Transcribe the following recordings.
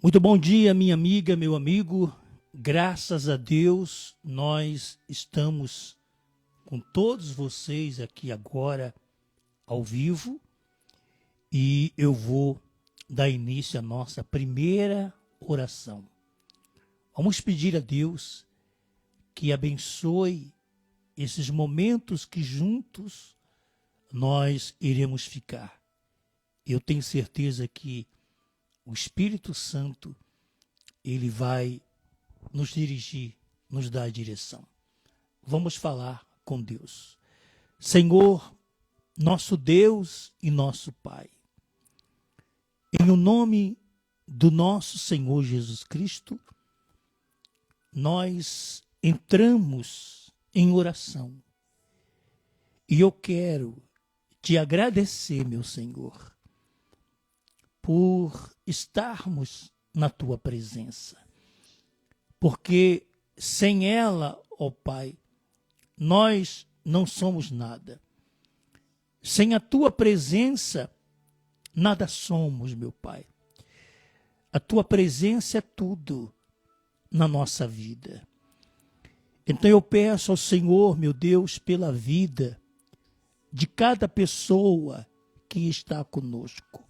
Muito bom dia, minha amiga, meu amigo. Graças a Deus, nós estamos com todos vocês aqui agora, ao vivo, e eu vou dar início à nossa primeira oração. Vamos pedir a Deus que abençoe esses momentos que juntos nós iremos ficar. Eu tenho certeza que o Espírito Santo, ele vai nos dirigir, nos dar a direção. Vamos falar com Deus. Senhor, nosso Deus e nosso Pai, em o nome do nosso Senhor Jesus Cristo, nós entramos em oração. E eu quero te agradecer, meu Senhor, por estarmos na tua presença. Porque sem ela, ó Pai, nós não somos nada. Sem a tua presença, nada somos, meu Pai. A tua presença é tudo na nossa vida. Então eu peço ao Senhor, meu Deus, pela vida de cada pessoa que está conosco.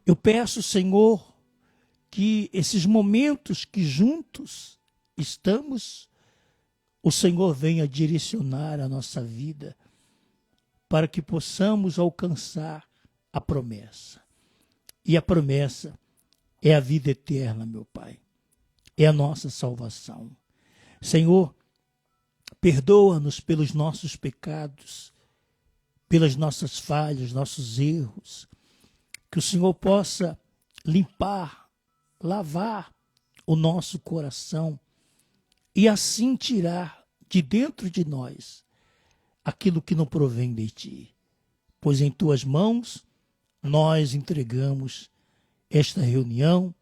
Eu peço, Senhor, que esses momentos que juntos estamos, o Senhor venha direcionar a nossa vida para que possamos alcançar a promessa. E a promessa é a vida eterna, meu Pai. É a nossa salvação. Senhor, perdoa-nos pelos nossos pecados, pelas nossas falhas, nossos erros. Que o Senhor possa limpar, lavar o nosso coração e assim tirar de dentro de nós aquilo que não provém de ti. Pois em tuas mãos nós entregamos esta reunião,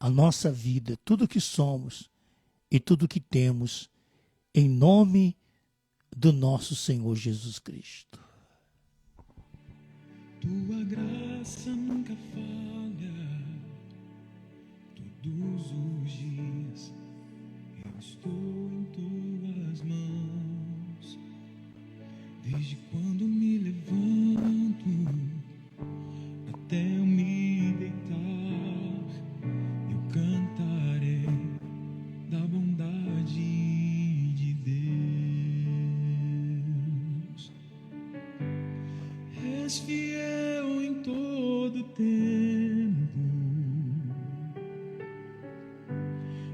a nossa vida, tudo que somos e tudo que temos, em nome do nosso Senhor Jesus Cristo. Tua graça nunca falha, todos os dias eu estou em tuas mãos. Desde quando me levanto até eu me deitar, eu cantarei da bondade de Deus. És fiel em todo tempo,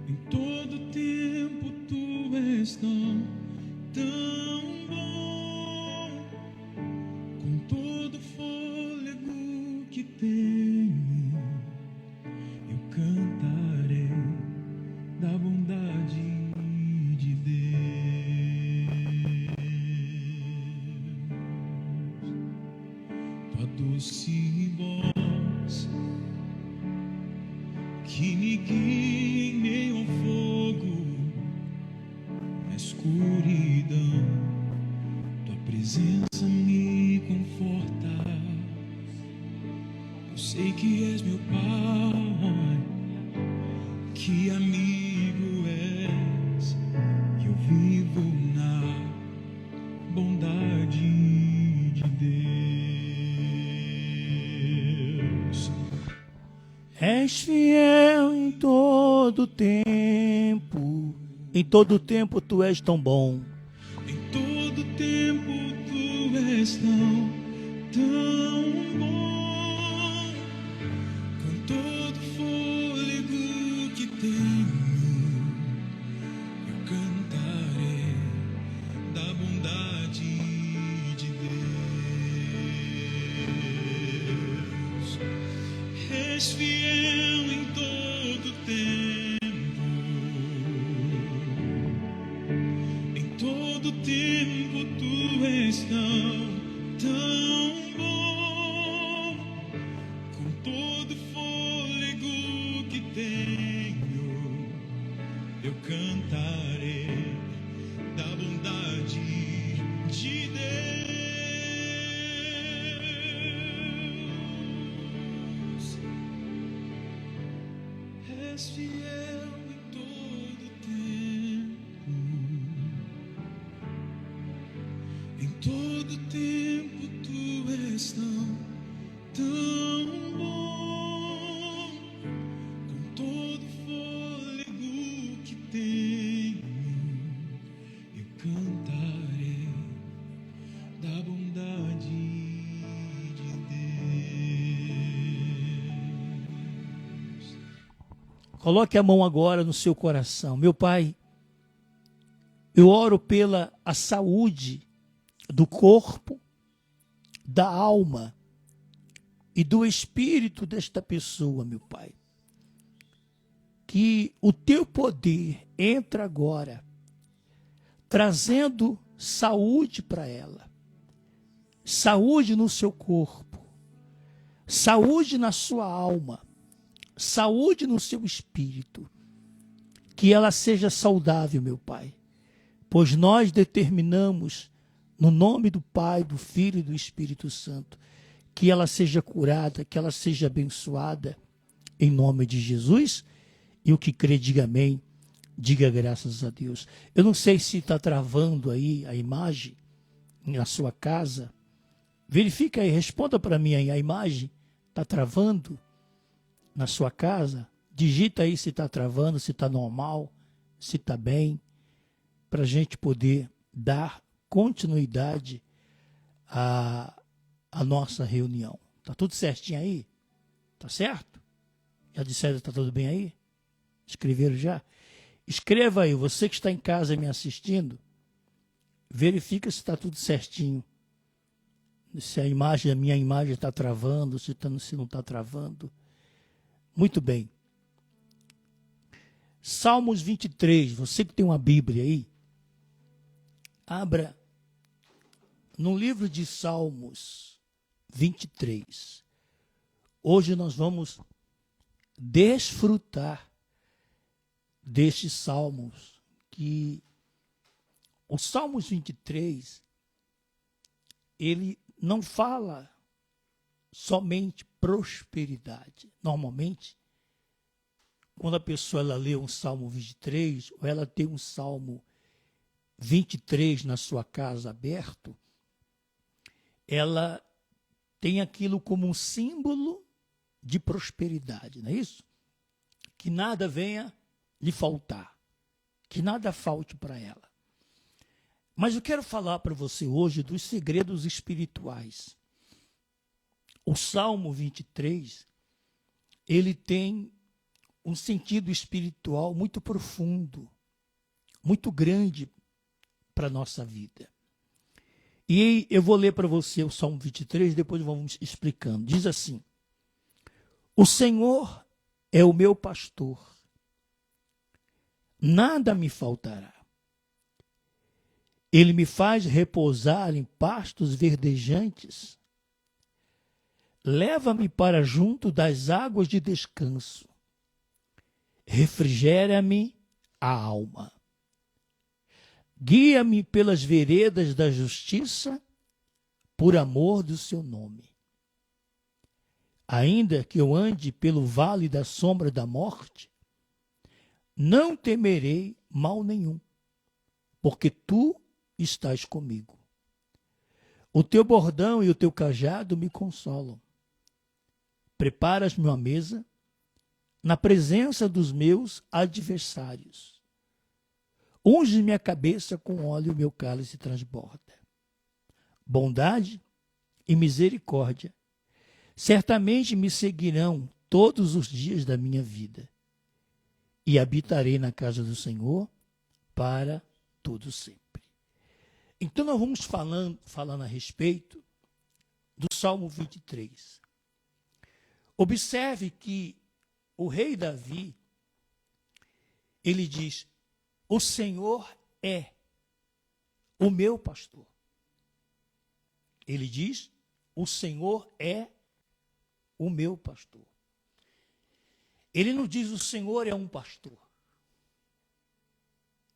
em todo tempo tu és tão bom. Com todo fôlego que tenho, eu cantarei da bondade de Deus. Tua doce voz que me guia em meio ao fogo, na escuridão, tua presença me conforta. Eu sei que és meu Pai, que amigo és, e eu vivo na bondade de Deus. És fiel em todo tempo tu és tão bom. Em todo tempo tu és tão bom. Com todo fôlego que tenho, eu cantarei da bondade de Deus. És fiel em todo tempo, em todo tempo tu és tão bom. Com todo fôlego que tenho, eu cantarei da bondade de Deus. és fiel em todo tempo. Em todo tempo tu és tão bom. Com todo fôlego que tenho, eu cantarei da bondade de Deus. Coloque a mão agora no seu coração. Meu Pai, eu oro pela a saúde do corpo, da alma e do espírito desta pessoa, meu Pai. Que o teu poder entra agora, trazendo saúde para ela. Saúde no seu corpo, saúde na sua alma, saúde no seu espírito. Que ela seja saudável, meu Pai. Pois nós determinamos, no nome do Pai, do Filho e do Espírito Santo, que ela seja curada, que ela seja abençoada, em nome de Jesus. E o que crê, diga amém, diga graças a Deus. Eu não sei se está travando aí a imagem na sua casa. Verifica aí, responda para mim aí, a imagem está travando na sua casa? Digita aí se está travando, se está normal, se está bem, para a gente poder dar continuidade à nossa reunião. Tá tudo certinho aí? Tá certo? Já disseram que tá tudo bem aí? Escreveram já? Escreva aí, você que está em casa me assistindo, verifica se está tudo certinho. Se a minha imagem está travando, se não está travando. Muito bem. Salmos 23, você que tem uma Bíblia aí, abra no livro de Salmos 23. Hoje nós vamos desfrutar destes salmos, que o Salmos 23, ele não fala somente prosperidade. Normalmente, quando a pessoa ela lê um Salmo 23, ou ela tem um Salmo 23 na sua casa aberto, ela tem aquilo como um símbolo de prosperidade, não é isso? Que nada venha lhe faltar, que nada falte para ela. Mas eu quero falar para você hoje dos segredos espirituais. O Salmo 23, ele tem um sentido espiritual muito profundo, muito grande para a nossa vida. E eu vou ler para você o Salmo 23, depois vamos explicando. Diz assim: o Senhor é o meu pastor, nada me faltará. Ele me faz repousar em pastos verdejantes. Leva-me para junto das águas de descanso. Refrigera-me a alma. Guia-me pelas veredas da justiça, por amor do seu nome. Ainda que eu ande pelo vale da sombra da morte, não temerei mal nenhum, porque tu estás comigo. O teu bordão e o teu cajado me consolam. Preparas-me uma mesa na presença dos meus adversários. Unge minha cabeça com óleo e o meu cálice transborda. Bondade e misericórdia certamente me seguirão todos os dias da minha vida, e habitarei na casa do Senhor para todo sempre. Então nós vamos falando a respeito do Salmo 23. Observe que o rei Davi, ele diz: o Senhor é o meu pastor. Ele diz: o Senhor é o meu pastor. Ele não diz: o Senhor é um pastor.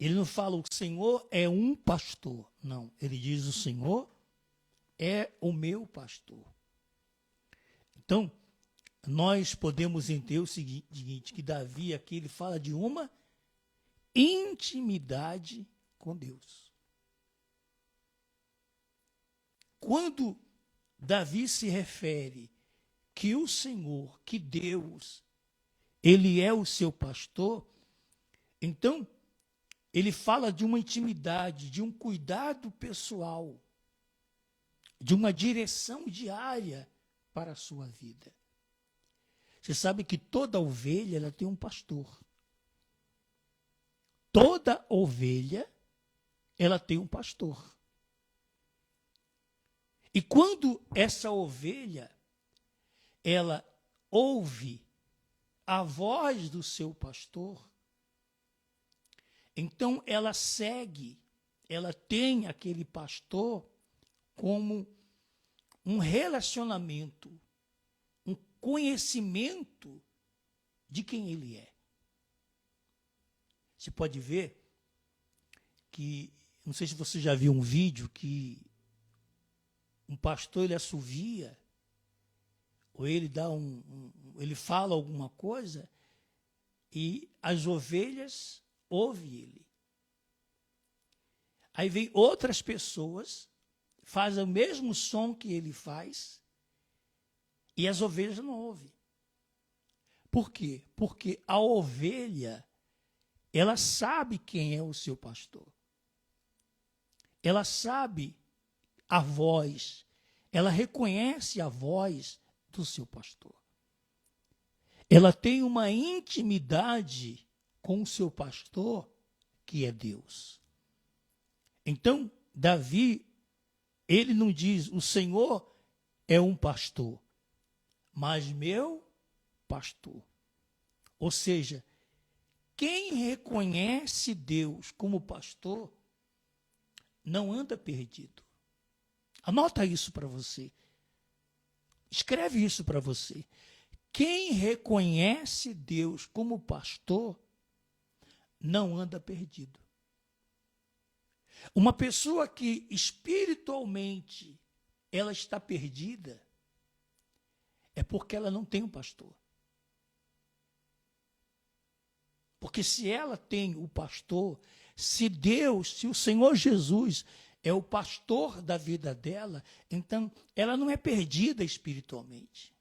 Ele não fala: o Senhor é um pastor. Não, ele diz: o Senhor é o meu pastor. Então, nós podemos entender o seguinte, que Davi aqui ele fala de uma intimidade com Deus. Quando Davi se refere que o Senhor, que Deus, ele é o seu pastor, então ele fala de uma intimidade, de um cuidado pessoal, de uma direção diária para a sua vida. Você sabe que toda ovelha ela tem um pastor. Toda ovelha ela tem um pastor. E quando essa ovelha ela ouve a voz do seu pastor, então ela segue, ela tem aquele pastor como um relacionamento, um conhecimento de quem ele é. Você pode ver que, não sei se você já viu um vídeo que um pastor ele assovia, ou ele dá ele fala alguma coisa e as ovelhas ouvem ele. Aí vem outras pessoas, fazem o mesmo som que ele faz e as ovelhas não ouvem. Por quê? Porque a ovelha, ela sabe quem é o seu pastor. Ela sabe a voz, ela reconhece a voz do seu pastor. Ela tem uma intimidade com o seu pastor, que é Deus. Então, Davi, ele não diz, o Senhor é um pastor, mas meu pastor. Ou seja, quem reconhece Deus como pastor, não anda perdido. Anota isso para você. Escreve isso para você. Quem reconhece Deus como pastor, não anda perdido. Uma pessoa que espiritualmente ela está perdida, é porque ela não tem um pastor. Porque se ela tem o pastor, se Deus, se o Senhor Jesus é o pastor da vida dela, então ela não é perdida espiritualmente.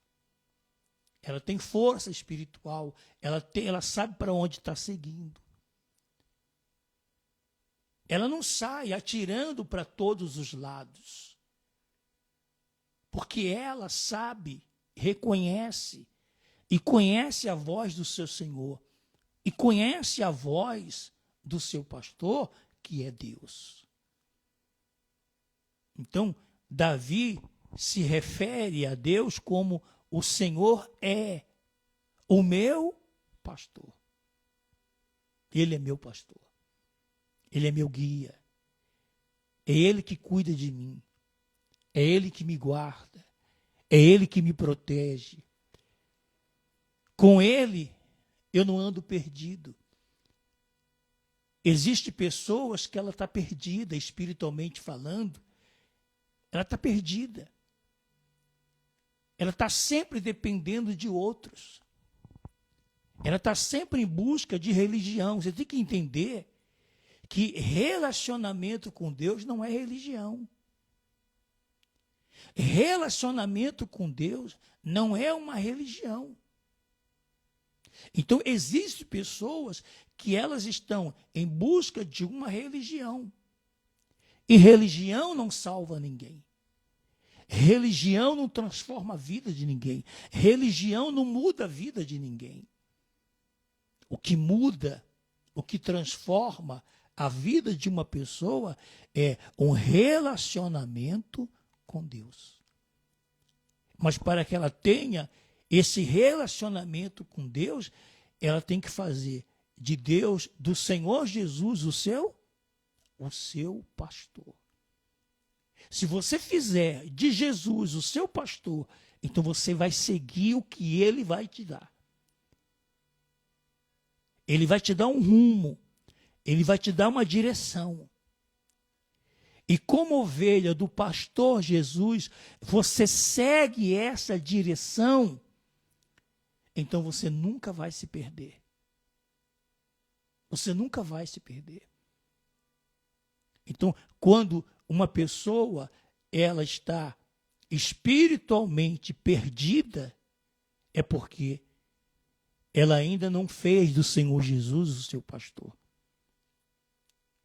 Ela tem força espiritual, ela sabe para onde está seguindo. Ela não sai atirando para todos os lados. Porque ela sabe, reconhece e conhece a voz do seu Senhor. E conhece a voz do seu pastor, que é Deus. Então, Davi se refere a Deus como o Senhor é o meu pastor. Ele é meu pastor. Ele é meu guia. É Ele que cuida de mim. É Ele que me guarda. É Ele que me protege. Com Ele, eu não ando perdido. Existem pessoas que ela está perdida, espiritualmente falando. Ela está perdida. Ela está sempre dependendo de outros. Ela está sempre em busca de religião. Você tem que entender que relacionamento com Deus não é religião. Relacionamento com Deus não é uma religião. Então, existem pessoas que elas estão em busca de uma religião. E religião não salva ninguém. Religião não transforma a vida de ninguém. Religião não muda a vida de ninguém. O que muda, o que transforma a vida de uma pessoa é um relacionamento com Deus. Mas para que ela tenha esse relacionamento com Deus, ela tem que fazer de Deus, do Senhor Jesus, o seu pastor. Se você fizer de Jesus o seu pastor, então você vai seguir o que ele vai te dar. Ele vai te dar um rumo. Ele vai te dar uma direção. E como ovelha do pastor Jesus, você segue essa direção então você nunca vai se perder. Você nunca vai se perder. Então, quando uma pessoa ela está espiritualmente perdida, é porque ela ainda não fez do Senhor Jesus o seu pastor.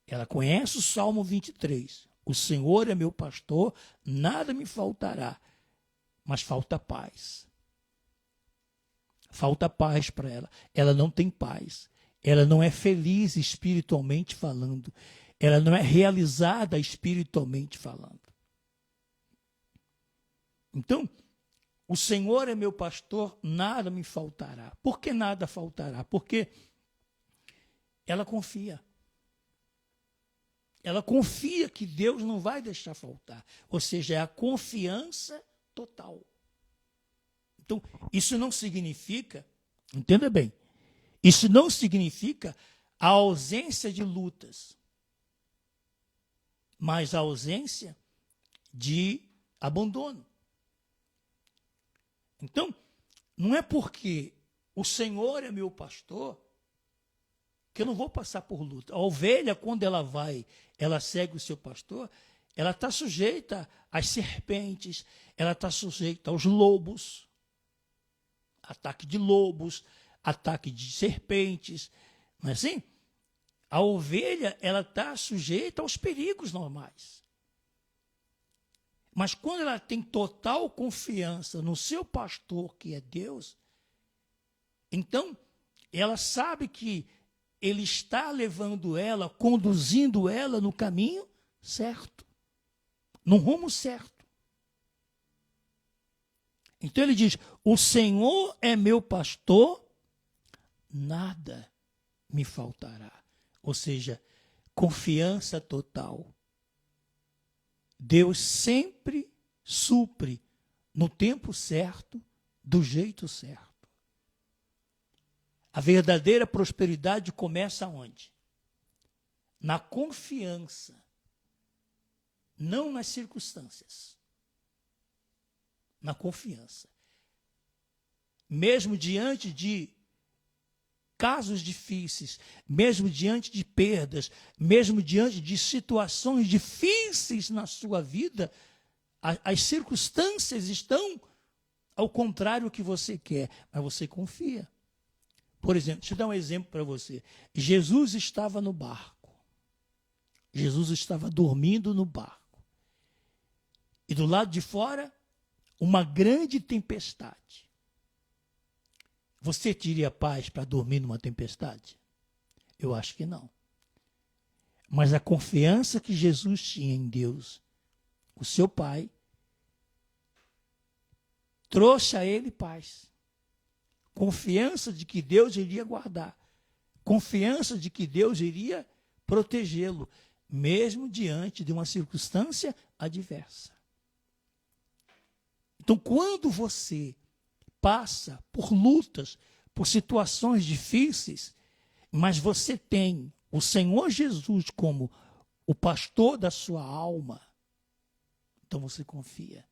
Ela conhece o Salmo 23. O Senhor é meu pastor, nada me faltará. Mas falta paz. Falta paz para ela. Ela não tem paz. Ela não é feliz espiritualmente falando. Ela não é realizada espiritualmente falando. Então, o Senhor é meu pastor, nada me faltará. Por que nada faltará? Porque ela confia. Ela confia que Deus não vai deixar faltar. Ou seja, é a confiança total. Então, isso não significa, entenda bem, isso não significa a ausência de lutas, mas a ausência de abandono. Então, não é porque o Senhor é meu pastor que eu não vou passar por luta. A ovelha, quando ela segue o seu pastor, ela está sujeita às serpentes, ela está sujeita aos lobos, ataque de lobos, ataque de serpentes, não é assim? A ovelha, ela está sujeita aos perigos normais. Mas quando ela tem total confiança no seu pastor, que é Deus, então ela sabe que ele está levando ela, conduzindo ela no caminho certo, no rumo certo. Então ele diz: o Senhor é meu pastor, nada me faltará. Ou seja, confiança total. Deus sempre supre no tempo certo, do jeito certo. A verdadeira prosperidade começa onde? Na confiança, não nas circunstâncias. Na confiança. Mesmo diante de casos difíceis, mesmo diante de perdas, mesmo diante de situações difíceis na sua vida, as circunstâncias estão ao contrário do que você quer, mas você confia. Por exemplo, deixa eu dar um exemplo para você. Jesus estava no barco. Jesus estava dormindo no barco. E do lado de fora, uma grande tempestade. Você teria paz para dormir numa tempestade? Eu acho que não. Mas a confiança que Jesus tinha em Deus, o seu Pai, trouxe a ele paz. Confiança de que Deus iria guardar. Confiança de que Deus iria protegê-lo, mesmo diante de uma circunstância adversa. Então, quando você passa por lutas, por situações difíceis, mas você tem o Senhor Jesus como o pastor da sua alma, então você confia.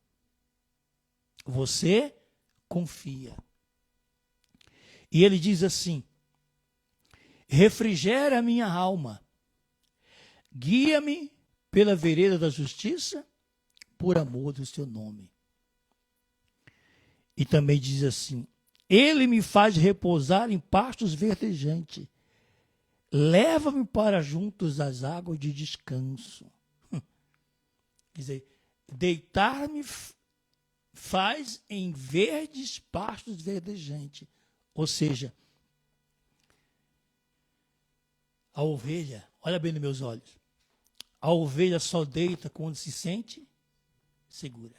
Você confia. E ele diz assim: refrigera a minha alma, guia-me pela vereda da justiça, por amor do seu nome. E também diz assim: ele me faz repousar em pastos verdejantes, leva-me para juntos às águas de descanso. Quer dizer, deitar-me faz em verdes pastos verdejantes. Ou seja, a ovelha, olha bem nos meus olhos, a ovelha só deita quando se sente segura.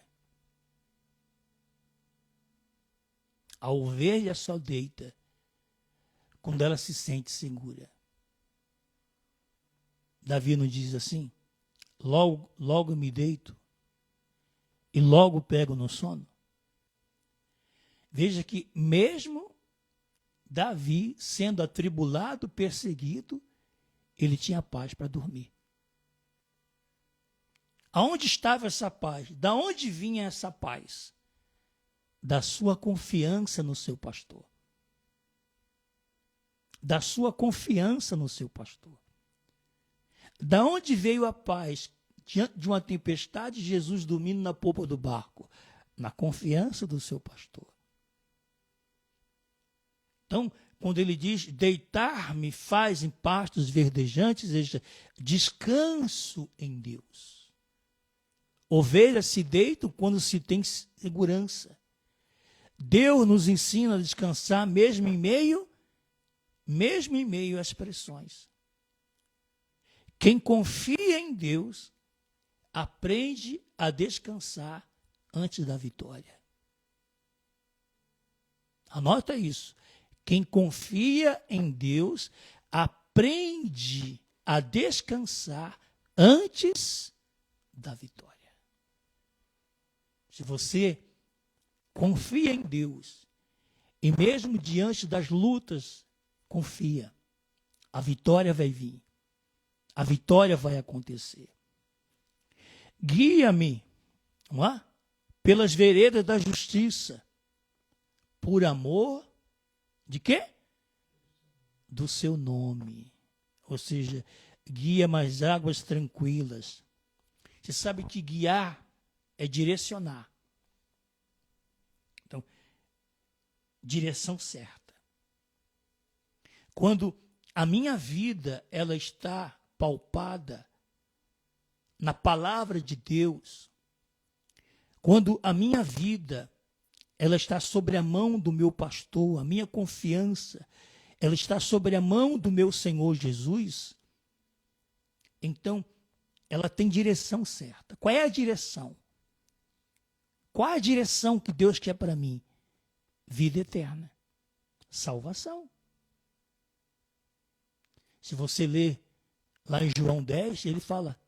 A ovelha só deita quando ela se sente segura. Davi não diz assim? Logo me deito e logo pego no sono. Veja que mesmo Davi, sendo atribulado, perseguido, ele tinha paz para dormir. Aonde estava essa paz? Da onde vinha essa paz? Da sua confiança no seu pastor. da sua confiança no seu pastor. Da onde veio a paz? Diante de uma tempestade, Jesus dormindo na popa do barco. Na confiança do seu pastor. Então, quando ele diz, deitar-me faz em pastos verdejantes, veja, descanso em Deus. Ovelhas se deitam quando se tem segurança. Deus nos ensina a descansar mesmo em meio às pressões. Quem confia em Deus aprende a descansar antes da vitória. Anota isso. Quem confia em Deus aprende a descansar antes da vitória. Se você confia em Deus, e mesmo diante das lutas, confia. A vitória vai vir. A vitória vai acontecer. Guia-me, não é? Pelas veredas da justiça, por amor de quê? Do seu nome. Ou seja, guia-me às águas tranquilas. Você sabe que guiar é direcionar. Então, direção certa. Quando a minha vida ela está palpada na palavra de Deus, quando a minha vida ela está sobre a mão do meu pastor, a minha confiança ela está sobre a mão do meu Senhor Jesus, então ela tem direção certa. Qual é a direção? Qual a direção que Deus quer para mim? Vida eterna, salvação. Se você ler lá em João 10, ele fala,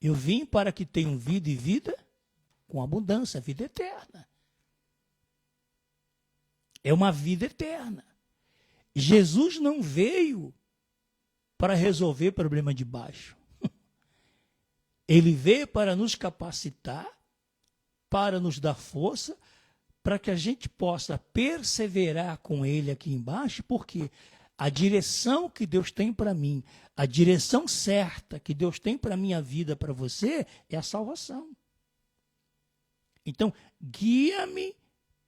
eu vim para que tenham vida e vida com abundância, vida eterna. É uma vida eterna. Jesus não veio para resolver problema de baixo. Ele veio para nos capacitar, para nos dar força, para que a gente possa perseverar com Ele aqui embaixo, porque a direção que Deus tem para mim, a direção certa que Deus tem para a minha vida, para você, é a salvação. Então, guia-me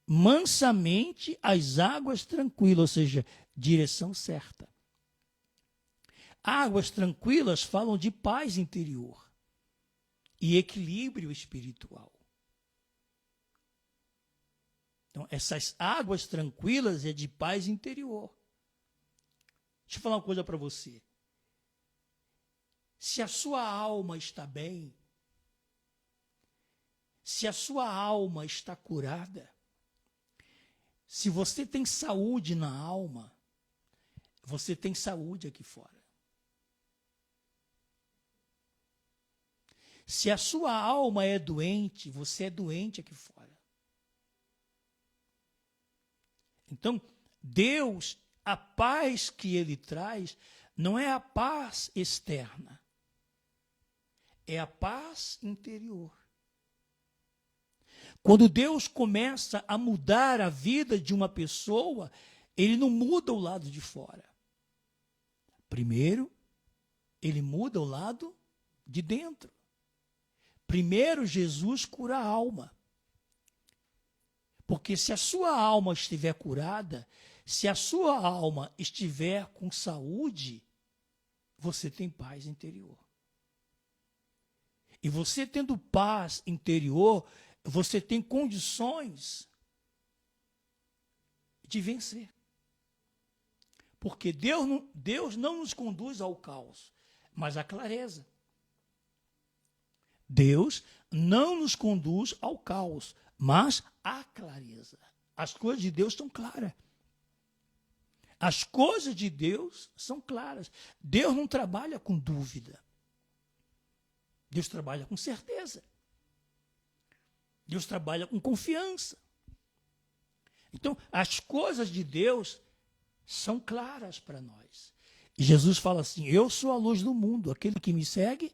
mansamente às águas tranquilas, ou seja, direção certa. Águas tranquilas falam de paz interior e equilíbrio espiritual. Então, essas águas tranquilas é de paz interior. Deixa eu falar uma coisa para você. Se a sua alma está bem, se a sua alma está curada, se você tem saúde na alma, você tem saúde aqui fora. Se a sua alma é doente, você é doente aqui fora. Então, Deus, a paz que Ele traz, não é a paz externa, é a paz interior. Quando Deus começa a mudar a vida de uma pessoa, Ele não muda o lado de fora. Primeiro, Ele muda o lado de dentro. Primeiro, Jesus cura a alma. Porque se a sua alma estiver curada, se a sua alma estiver com saúde, você tem paz interior. E você tendo paz interior, você tem condições de vencer. Porque Deus não nos conduz ao caos, mas à clareza. Deus não nos conduz ao caos, mas à clareza. As coisas de Deus estão claras. As coisas de Deus são claras. Deus não trabalha com dúvida. Deus trabalha com certeza. Deus trabalha com confiança. Então, as coisas de Deus são claras para nós. E Jesus fala assim, eu sou a luz do mundo, aquele que me segue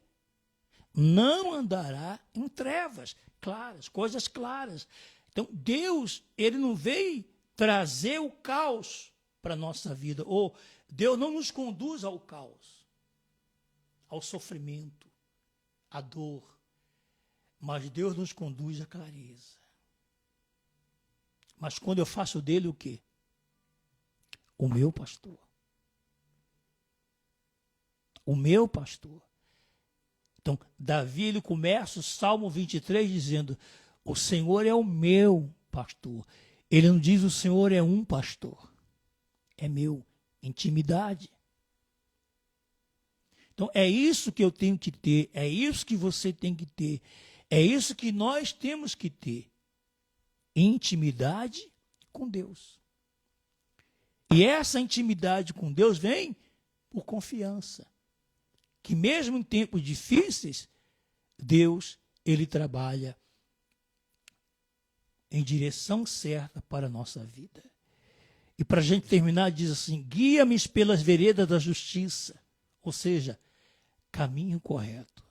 não andará em trevas claras, coisas claras. Então, Deus, Ele não veio trazer o caos para a nossa vida. Ou Deus não nos conduz ao caos, ao sofrimento, à dor, mas Deus nos conduz à clareza. Mas quando eu faço dele o quê? O meu pastor. O meu pastor. Então, Davi, ele começa o Salmo 23 dizendo, o Senhor é o meu pastor. Ele não diz o Senhor é um pastor. É meu. Intimidade. Então, é isso que eu tenho que ter. É isso que você tem que ter. É isso que nós temos que ter. Intimidade com Deus. E essa intimidade com Deus vem por confiança. Que mesmo em tempos difíceis, Deus, ele trabalha em direção certa para a nossa vida. E para a gente terminar, diz assim, guia-me pelas veredas da justiça, ou seja, caminho correto.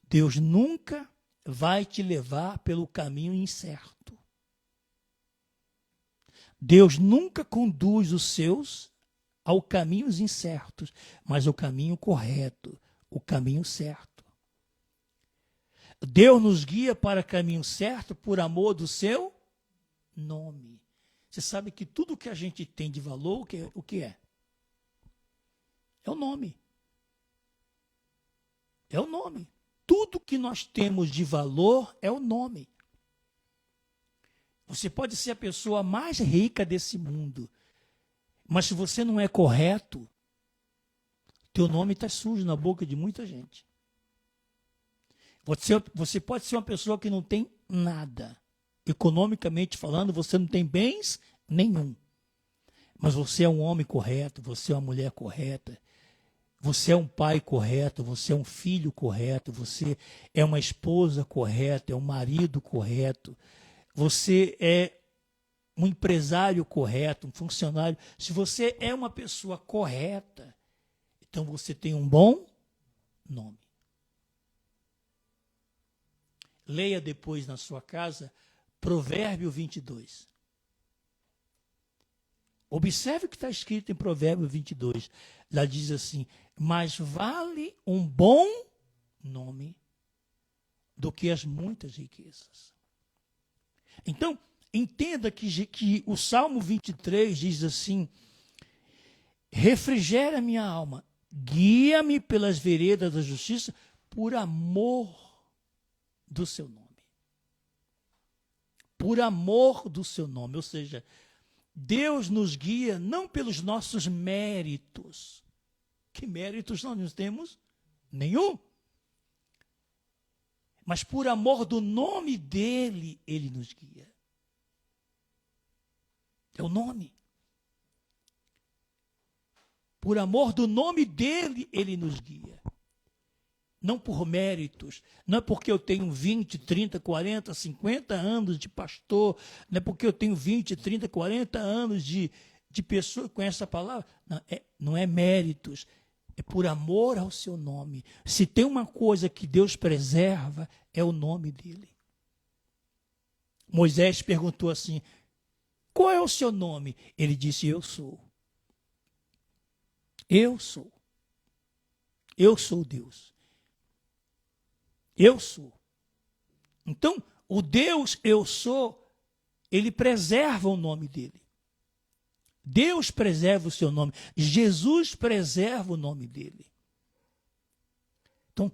Deus nunca vai te levar pelo caminho incerto. Deus nunca conduz os seus ao caminhos incertos, mas ao caminho correto, o caminho certo. Deus nos guia para o caminho certo por amor do seu nome. Você sabe que tudo que a gente tem de valor, o que é? É o nome. É o nome. Tudo que nós temos de valor é o nome. Você pode ser a pessoa mais rica desse mundo, mas se você não é correto, teu nome está sujo na boca de muita gente. Você pode ser uma pessoa que não tem nada. Economicamente falando, você não tem bens nenhum. Mas você é um homem correto, você é uma mulher correta, você é um pai correto, você é um filho correto, você é uma esposa correta, é um marido correto, você é um empresário correto, um funcionário. Se você é uma pessoa correta, então você tem um bom nome. Leia depois na sua casa Provérbio 22. Observe o que está escrito em Provérbio 22. Lá diz assim, mas vale um bom nome do que as muitas riquezas. Então, entenda que o Salmo 23 diz assim, refrigera minha alma, guia-me pelas veredas da justiça por amor do seu nome. Por amor do seu nome. Ou seja, Deus nos guia não pelos nossos méritos. Que méritos nós não temos? Nenhum. Mas por amor do nome dele, ele nos guia. É o nome. Por amor do nome dele, ele nos guia. Não por méritos, não é porque eu tenho 20, 30, 40, 50 anos de pastor, não é porque eu tenho 20, 30, 40 anos de pessoa que conhece a palavra. Não é méritos, é por amor ao seu nome. Se tem uma coisa que Deus preserva, é o nome dele. Moisés perguntou assim, qual é o seu nome? Ele disse, eu sou. Eu sou. Eu sou Deus. Eu sou. Então, o Deus eu sou, ele preserva o nome dele. Deus preserva o seu nome. Jesus preserva o nome dele. Então,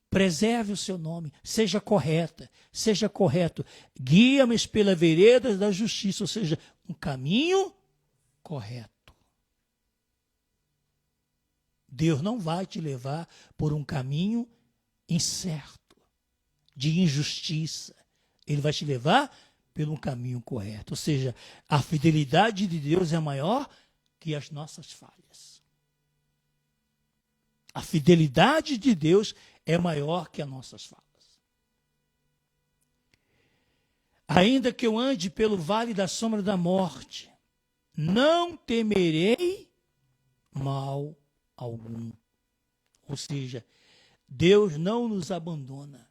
preserve o seu nome. Seja correta. Seja correto. Guia-me pela vereda da justiça. Ou seja, um caminho correto. Deus não vai te levar por um caminho incerto, de injustiça. Ele vai te levar pelo caminho correto. Ou seja, a fidelidade de Deus é maior que as nossas falhas. A fidelidade de Deus é maior que as nossas falhas. Ainda que eu ande pelo vale da sombra da morte, não temerei mal algum. Ou seja, Deus não nos abandona.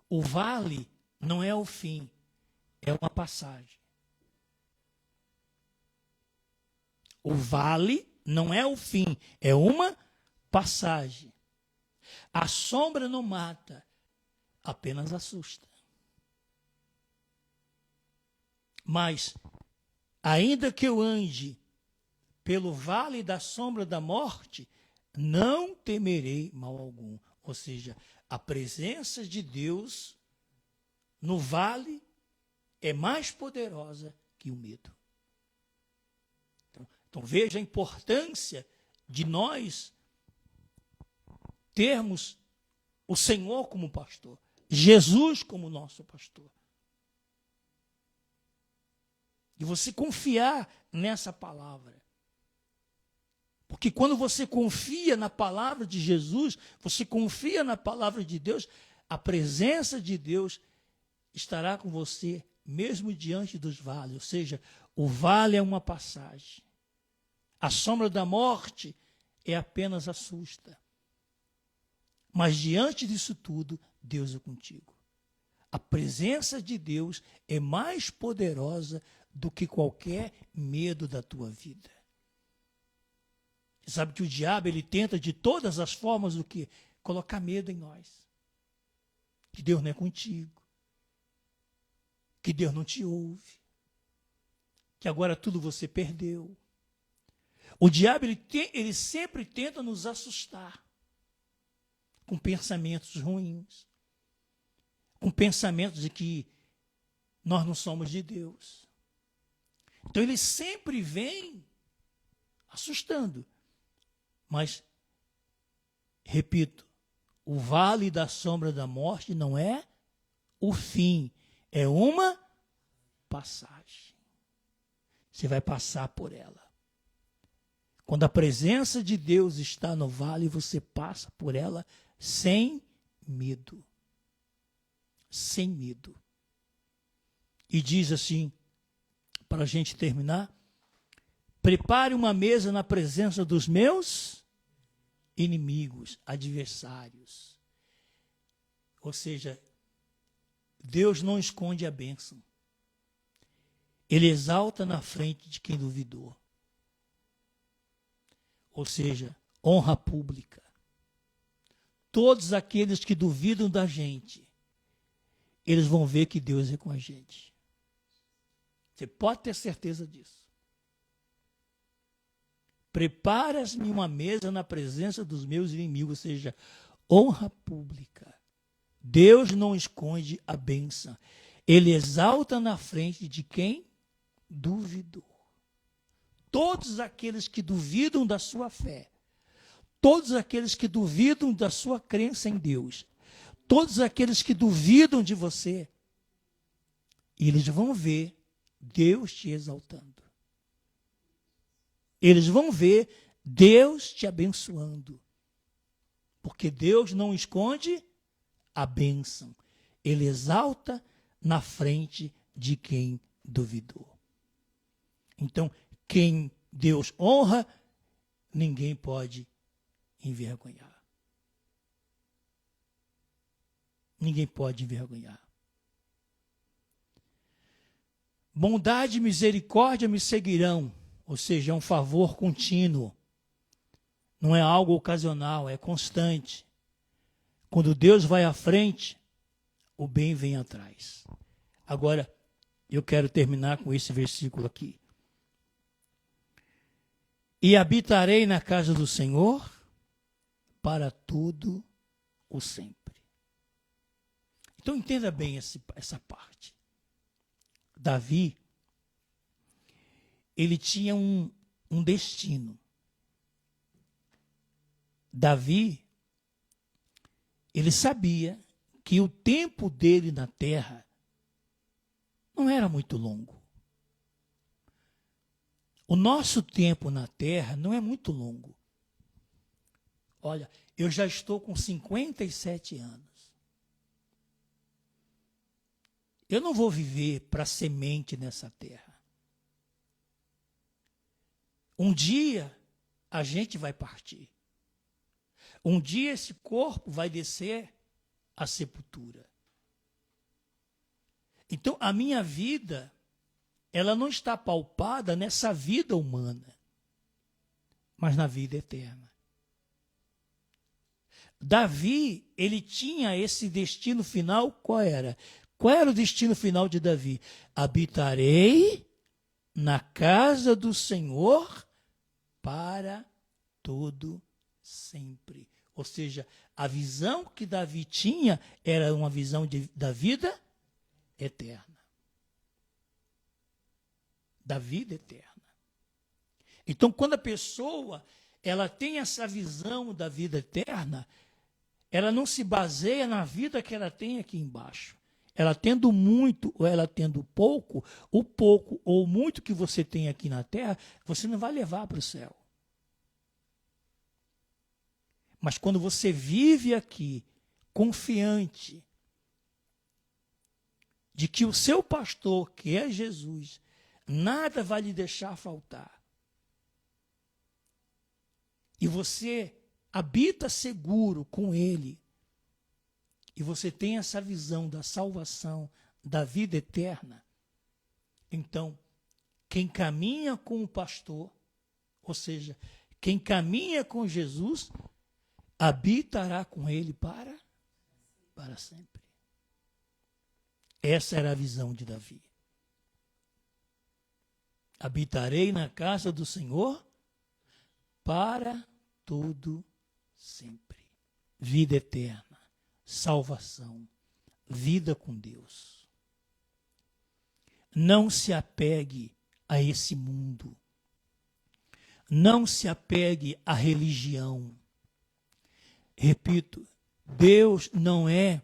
O vale não é o fim, é uma passagem. O vale não é o fim, é uma passagem. A sombra não mata, apenas assusta. Mas, ainda que eu ande pelo vale da sombra da morte, não temerei mal algum. Ou seja, a presença de Deus no vale é mais poderosa que o medo. Então veja a importância de nós termos o Senhor como pastor, Jesus como nosso pastor. E você confiar nessa palavra. Porque quando você confia na palavra de Jesus, você confia na palavra de Deus, a presença de Deus estará com você mesmo diante dos vales. Ou seja, o vale é uma passagem. A sombra da morte é apenas assusta. Mas diante disso tudo, Deus é contigo. A presença de Deus é mais poderosa do que qualquer medo da tua vida. Você sabe que o diabo, ele tenta de todas as formas o quê? Colocar medo em nós. Que Deus não é contigo. Que Deus não te ouve. Que agora tudo você perdeu. O diabo, ele sempre tenta nos assustar com pensamentos ruins, com pensamentos de que nós não somos de Deus. Então ele sempre vem assustando. Mas, repito, o vale da sombra da morte não é o fim, é uma passagem. Você vai passar por ela. Quando a presença de Deus está no vale, você passa por ela sem medo. Sem medo. E diz assim, para a gente terminar: prepare uma mesa na presença dos meus inimigos, adversários. Ou seja, Deus não esconde a bênção. Ele exalta na frente de quem duvidou. Ou seja, honra pública. Todos aqueles que duvidam da gente, eles vão ver que Deus é com a gente. Você pode ter certeza disso. Preparas-me uma mesa na presença dos meus inimigos, ou seja, honra pública. Deus não esconde a bênção. Ele exalta na frente de quem duvidou. Todos aqueles que duvidam da sua fé, todos aqueles que duvidam da sua crença em Deus, todos aqueles que duvidam de você, eles vão ver Deus te exaltando. Eles vão ver Deus te abençoando. Porque Deus não esconde a bênção. Ele exalta na frente de quem duvidou. Então, quem Deus honra, ninguém pode envergonhar. Ninguém pode envergonhar. Bondade e misericórdia me seguirão, ou seja, é um favor contínuo. Não é algo ocasional, é constante. Quando Deus vai à frente, o bem vem atrás. Agora, eu quero terminar com esse versículo aqui. E habitarei na casa do Senhor para todo o sempre. Então entenda bem essa parte. Davi, ele tinha um destino. Davi, ele sabia que o tempo dele na terra não era muito longo. O nosso tempo na terra não é muito longo. Olha, eu já estou com 57 anos. Eu não vou viver para semente nessa terra. Um dia a gente vai partir. Um dia esse corpo vai descer à sepultura. Então a minha vida, ela não está paupada nessa vida humana. mas na vida eterna. Davi, ele tinha esse destino final, qual era? Qual era o destino final de Davi? Habitarei na casa do Senhor para todo sempre. Ou seja, a visão que Davi tinha era uma visão da vida eterna. Da vida eterna. Então, quando a pessoa ela tem essa visão da vida eterna, ela não se baseia na vida que ela tem aqui embaixo. Ela tendo muito ou ela tendo pouco, o pouco ou muito que você tem aqui na terra, você não vai levar para o céu. Mas quando você vive aqui, confiante de que o seu pastor, que é Jesus, nada vai lhe deixar faltar, e você habita seguro com Ele, e você tem essa visão da salvação, da vida eterna, então, quem caminha com o pastor, ou seja, quem caminha com Jesus, habitará com Ele para sempre. Essa era a visão de Davi. Habitarei na casa do Senhor para todo sempre. Vida eterna, salvação, vida com Deus. Não se apegue a esse mundo. Não se apegue à religião. Repito, Deus não é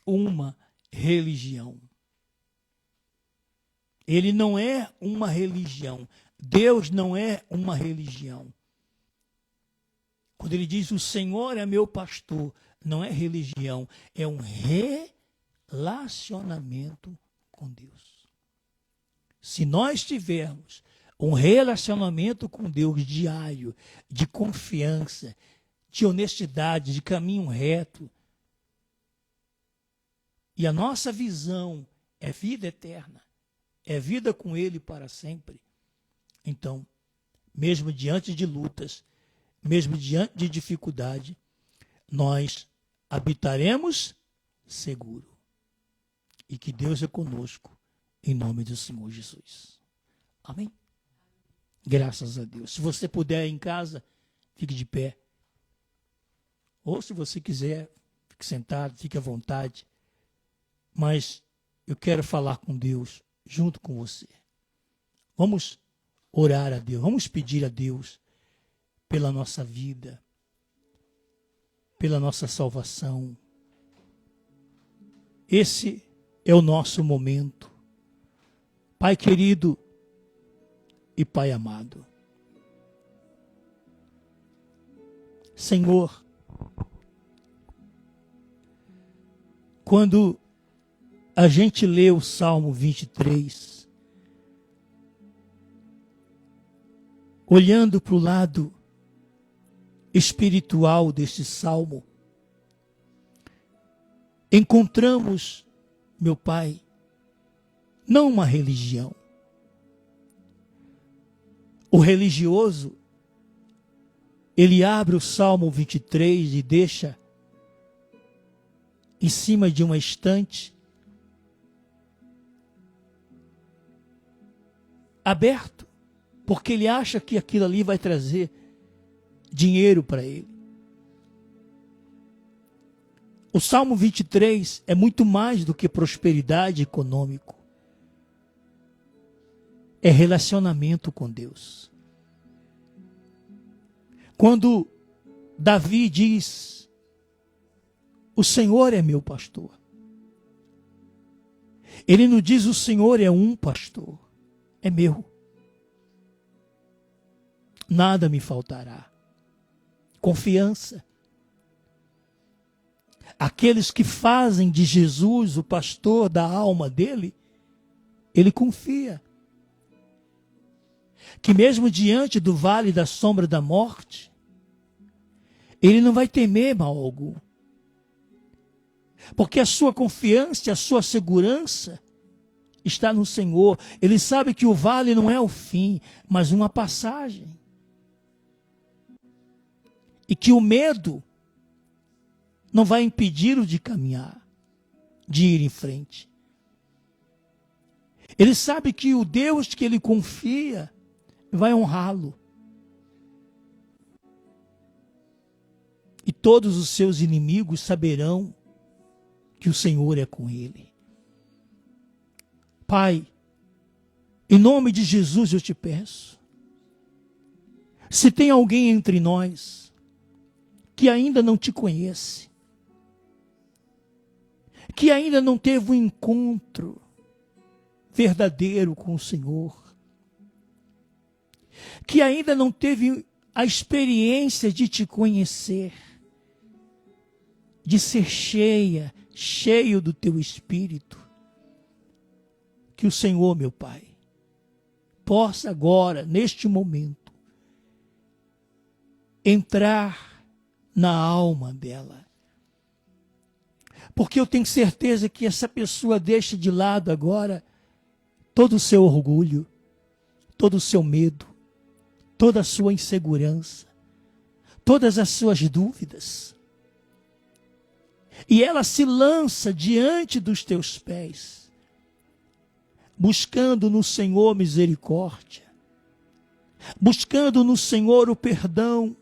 uma religião. Ele não é uma religião. Deus não é uma religião. Quando ele diz, o Senhor é meu pastor, não é religião, é um relacionamento com Deus. Se nós tivermos um relacionamento com Deus diário, de confiança, de honestidade, de caminho reto, e a nossa visão é vida eterna, é vida com Ele para sempre, então, mesmo diante de lutas, mesmo diante de dificuldade, nós habitaremos seguro. E que Deus é conosco, em nome do Senhor Jesus. Amém? Graças a Deus. Se você puder em casa, fique de pé. Ou se você quiser, fique sentado, fique à vontade. Mas eu quero falar com Deus junto com você. Vamos orar a Deus, vamos pedir a Deus pela nossa vida, pela nossa salvação. Esse é o nosso momento. Pai querido e Pai amado. Senhor, quando a gente lê o Salmo 23, olhando para o lado espiritual deste salmo, encontramos, meu Pai, não uma religião. O religioso, ele abre o Salmo 23 e deixa em cima de uma estante, aberto, porque ele acha que aquilo ali vai trazer dinheiro para ele. O Salmo 23 é muito mais do que prosperidade econômica. É relacionamento com Deus. Quando Davi diz, o Senhor é meu pastor, ele não diz o Senhor é um pastor, é meu. Nada me faltará. Confiança. Aqueles que fazem de Jesus o pastor da alma dele, ele confia. Que mesmo diante do vale da sombra da morte, ele não vai temer mal algum. Porque a sua confiança, a sua segurança está no Senhor. Ele sabe que o vale não é o fim, mas uma passagem. E que o medo não vai impedi-lo de caminhar, de ir em frente. Ele sabe que o Deus que ele confia vai honrá-lo. E todos os seus inimigos saberão que o Senhor é com ele. Pai, em nome de Jesus eu te peço, se tem alguém entre nós que ainda não te conhece, que ainda não teve um encontro verdadeiro com o Senhor, que ainda não teve a experiência de te conhecer, de ser cheio do teu Espírito, que o Senhor, meu Pai, possa agora, neste momento, entrar na alma dela. Porque eu tenho certeza que essa pessoa deixa de lado agora todo o seu orgulho, todo o seu medo, toda a sua insegurança, todas as suas dúvidas. E ela se lança diante dos teus pés, buscando no Senhor misericórdia, buscando no Senhor o perdão,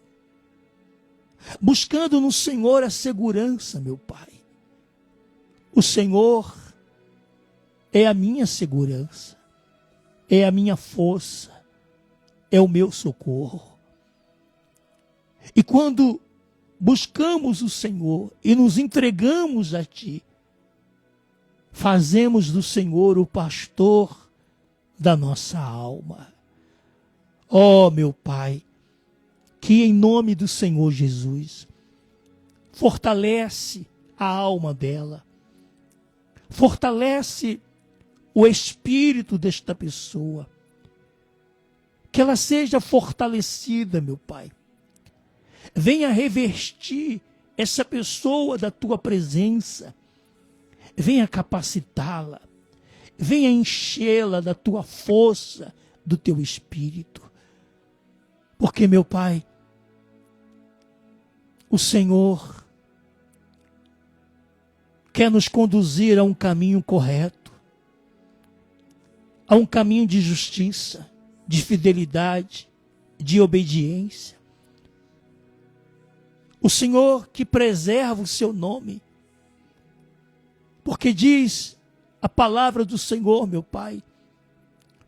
buscando no Senhor a segurança, meu Pai. O Senhor é a minha segurança, é a minha força, é o meu socorro. E quando buscamos o Senhor e nos entregamos a Ti, fazemos do Senhor o pastor da nossa alma. Ó, meu Pai, que em nome do Senhor Jesus, fortalece a alma dela, fortalece o espírito desta pessoa, que ela seja fortalecida, meu Pai. Venha revestir essa pessoa da tua presença, venha capacitá-la, venha enchê-la da tua força, do teu espírito. Porque, meu Pai, o Senhor quer nos conduzir a um caminho correto, a um caminho de justiça, de fidelidade, de obediência. O Senhor que preserva o seu nome, porque diz a palavra do Senhor, meu Pai,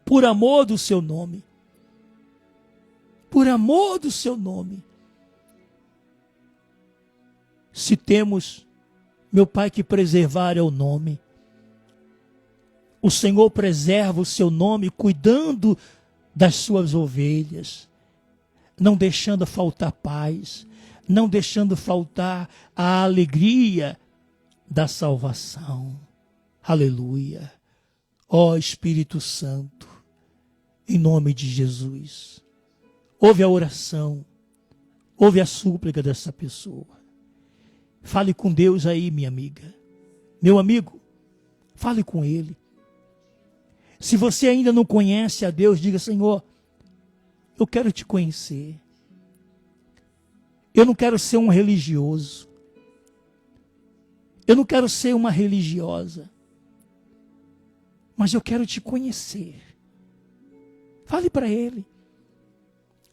por amor do seu nome, por amor do seu nome, se temos, meu Pai, que preservar é o nome, o Senhor preserva o seu nome, cuidando das suas ovelhas, não deixando faltar paz, não deixando faltar a alegria da salvação. Aleluia. Ó Espírito Santo, em nome de Jesus, ouve a oração, ouve a súplica dessa pessoa. Fale com Deus aí, minha amiga. Meu amigo, fale com Ele. Se você ainda não conhece a Deus, diga: Senhor, eu quero te conhecer. Eu não quero ser um religioso. Eu não quero ser uma religiosa. Mas eu quero te conhecer. Fale para Ele.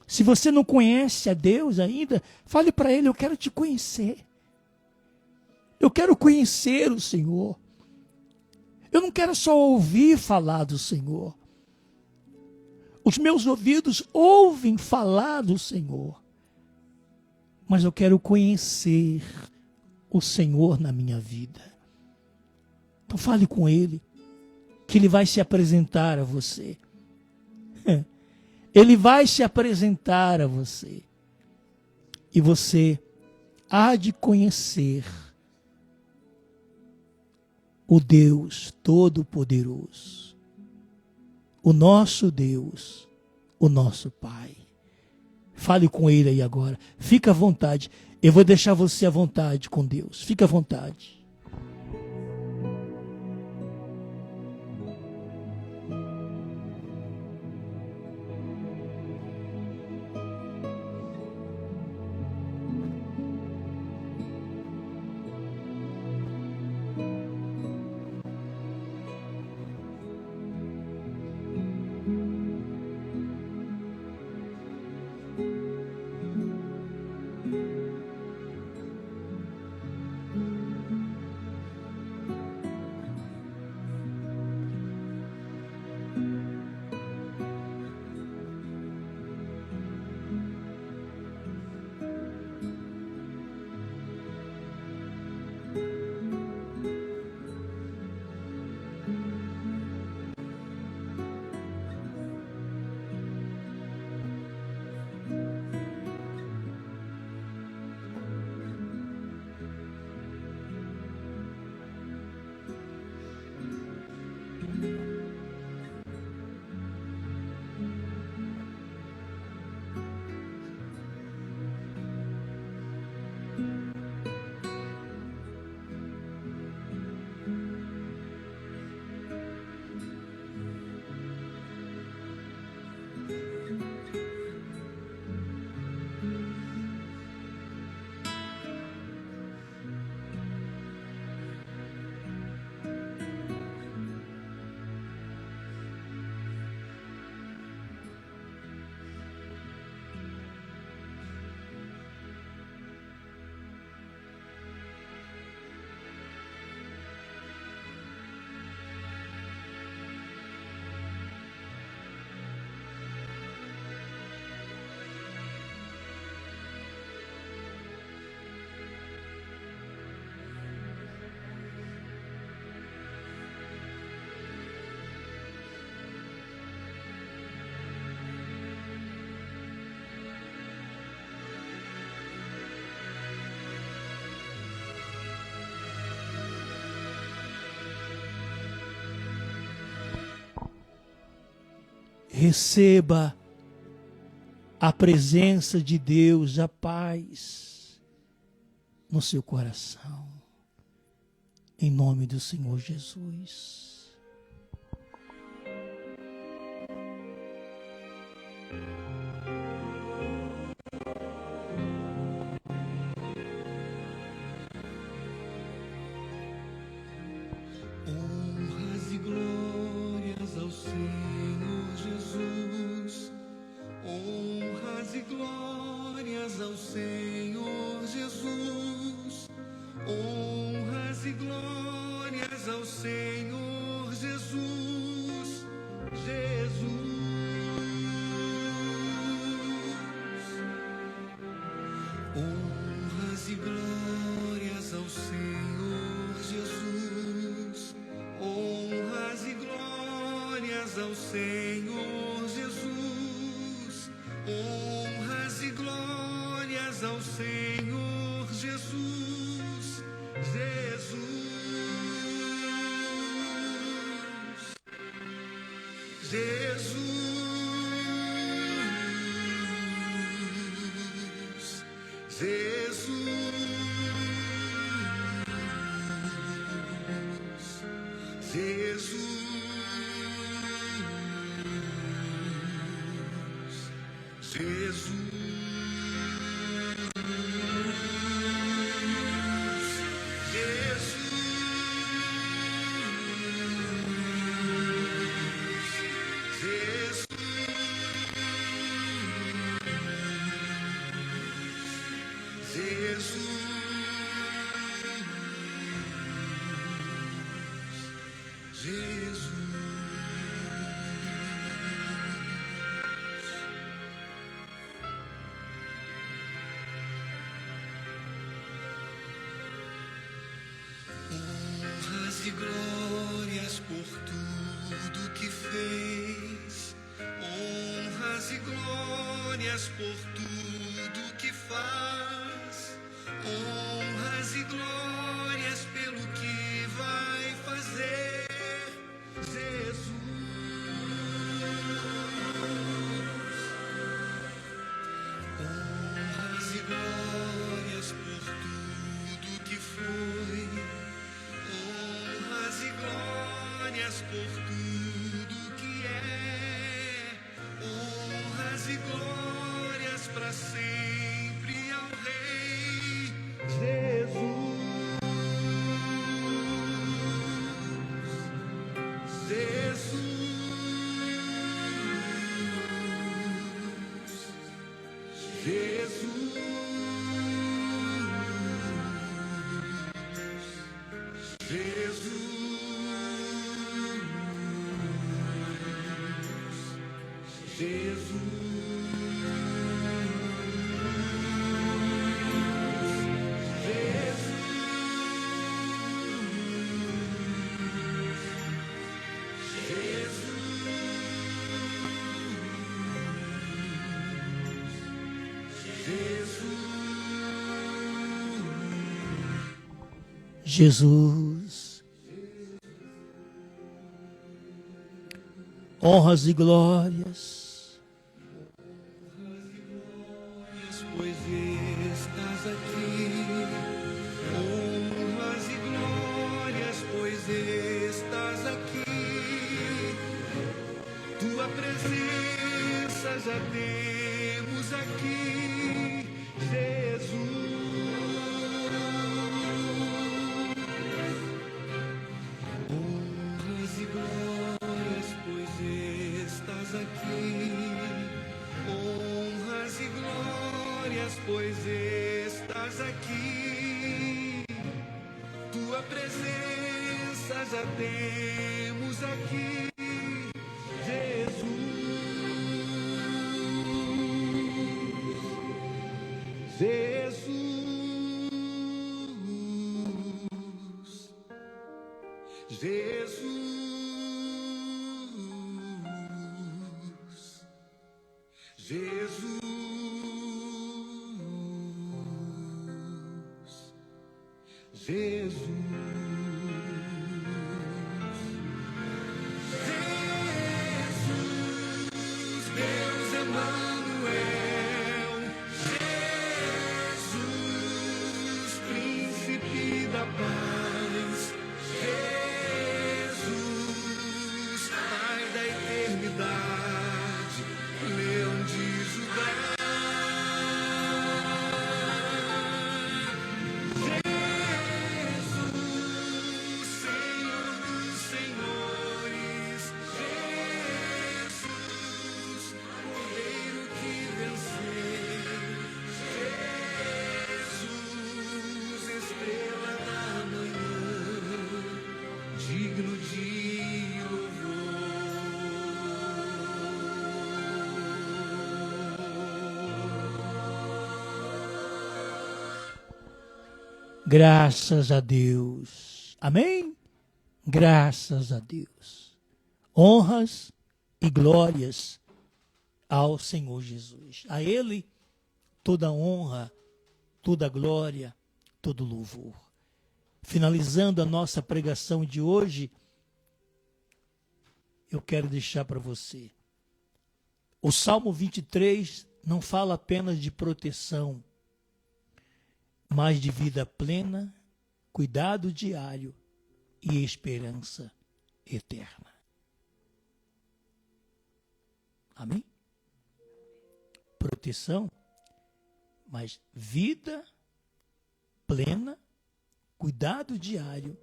Se você não conhece a Deus ainda, fale para Ele: eu quero te conhecer. Eu quero conhecer o Senhor. Eu não quero só ouvir falar do Senhor. Os meus ouvidos ouvem falar do Senhor. Mas eu quero conhecer o Senhor na minha vida. Então fale com Ele, que Ele vai se apresentar a você. Ele vai se apresentar a você. E você há de conhecer o Deus Todo-Poderoso, o nosso Deus, o nosso Pai. Fale com Ele aí agora. Fica à vontade. Eu vou deixar você à vontade com Deus. Fica à vontade. receba a presença de Deus, a paz no seu coração. Em nome do Senhor Jesus. Honras e glórias ao Senhor Jesus. Honras e glórias ao Senhor Jesus. Honras e glórias ao Senhor Jesus. Jesus. Honras e glórias ao Senhor Jesus. Honras e glórias ao Senhor Jesus. Honras e glórias ao Senhor Jesus. Jesus. Jesus. Jesus. Honras e glórias por tudo que fez. Honras e glórias por tudo que faz. Honras e glórias pelo que vai fazer. Jesus. Honras e glórias por tudo que foi. Honras e glórias por tudo que é. Honras e glórias para sempre ao Rei Jesus. Jesus. Honras e glórias. Pois estás aqui. Honras e glórias, pois estás aqui. Tua presença já temos aqui, Jesus. Honras e glórias, pois estás aqui. Honras e glórias, pois estás aqui. Tua presença já temos aqui, Jesus. Jesus, Jesus, Jesus, Graças a Deus. Amém? Graças a Deus. Honras e glórias ao Senhor Jesus. A Ele toda honra, toda glória, todo louvor. Finalizando a nossa pregação de hoje, eu quero deixar para você. O Salmo 23 não fala apenas de proteção, mas de vida plena, cuidado diário e esperança eterna. Amém? Proteção, mas vida plena, cuidado diário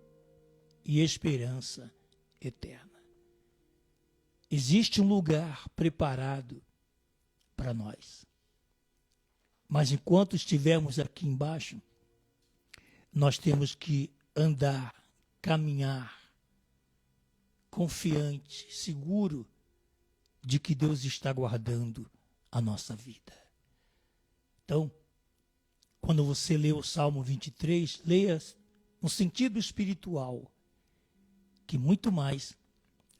e esperança eterna. Existe um lugar preparado para nós. Mas enquanto estivermos aqui embaixo, nós temos que andar, caminhar, confiante, seguro de que Deus está guardando a nossa vida. Então, quando você lê o Salmo 23, leia no sentido espiritual, que muito mais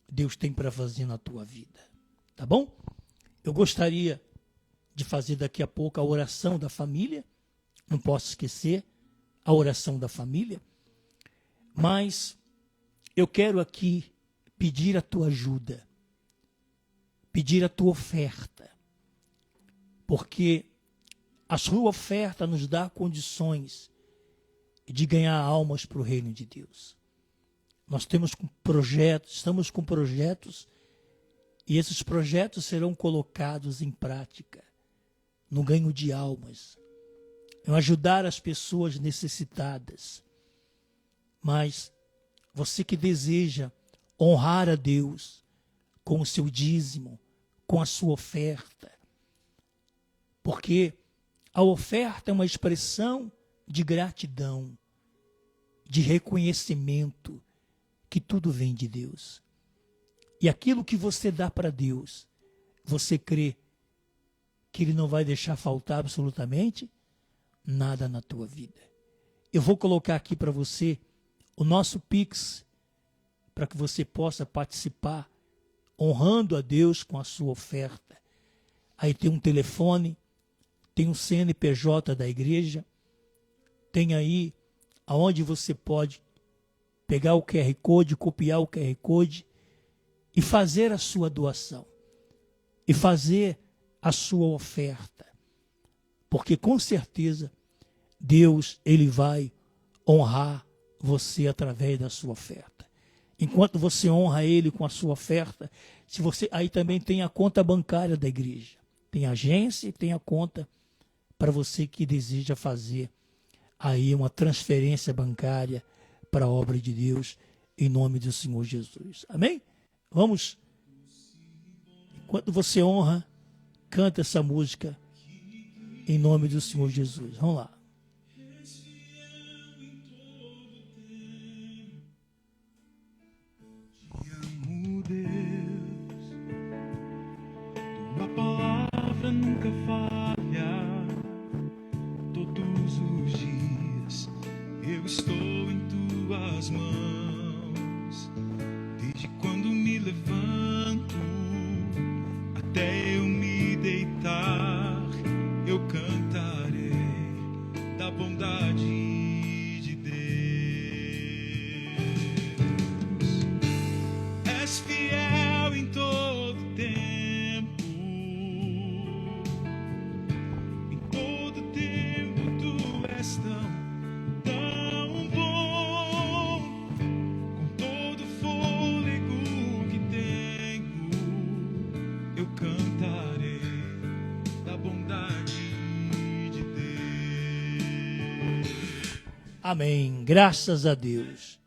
Deus tem para fazer na tua vida. Tá bom? Eu gostaria de fazer daqui a pouco a oração da família. Não posso esquecer a oração da família. Mas eu quero aqui pedir a tua ajuda, pedir a tua oferta, porque a sua oferta nos dá condições de ganhar almas para o reino de Deus. Nós temos projetos, estamos com projetos, e esses projetos serão colocados em prática no ganho de almas, em ajudar as pessoas necessitadas. Mas você que deseja honrar a Deus com o seu dízimo, com a sua oferta, porque a oferta é uma expressão de gratidão, de reconhecimento que tudo vem de Deus. E aquilo que você dá para Deus, você crê que Ele não vai deixar faltar absolutamente nada na tua vida. Eu vou colocar aqui para você o nosso Pix, para que você possa participar, honrando a Deus com a sua oferta. Aí tem um telefone, tem um CNPJ da igreja, tem aí aonde você pode pegar o QR Code, copiar o QR Code e fazer a sua doação, e fazer a sua oferta, porque com certeza Deus, Ele vai honrar você através da sua oferta. Enquanto você honra Ele com a sua oferta, se você aí também tem a conta bancária da igreja, tem a agência e tem a conta para você que deseja fazer aí uma transferência bancária para a obra de Deus, em nome do Senhor Jesus. Amém? Vamos, enquanto você honra, canta essa música em nome do Senhor Jesus. Vamos lá. Te amo, Deus, tua palavra nunca falha. Todos os dias eu estou em tuas mãos. Desde quando me levanto até eu me deitar, eu cantarei da bondade de Deus. És fiel em todo tempo, em todo tempo tu és tão bom. Com todo fôlego que tenho, eu cantarei da bondade de Deus. Amém. Graças a Deus.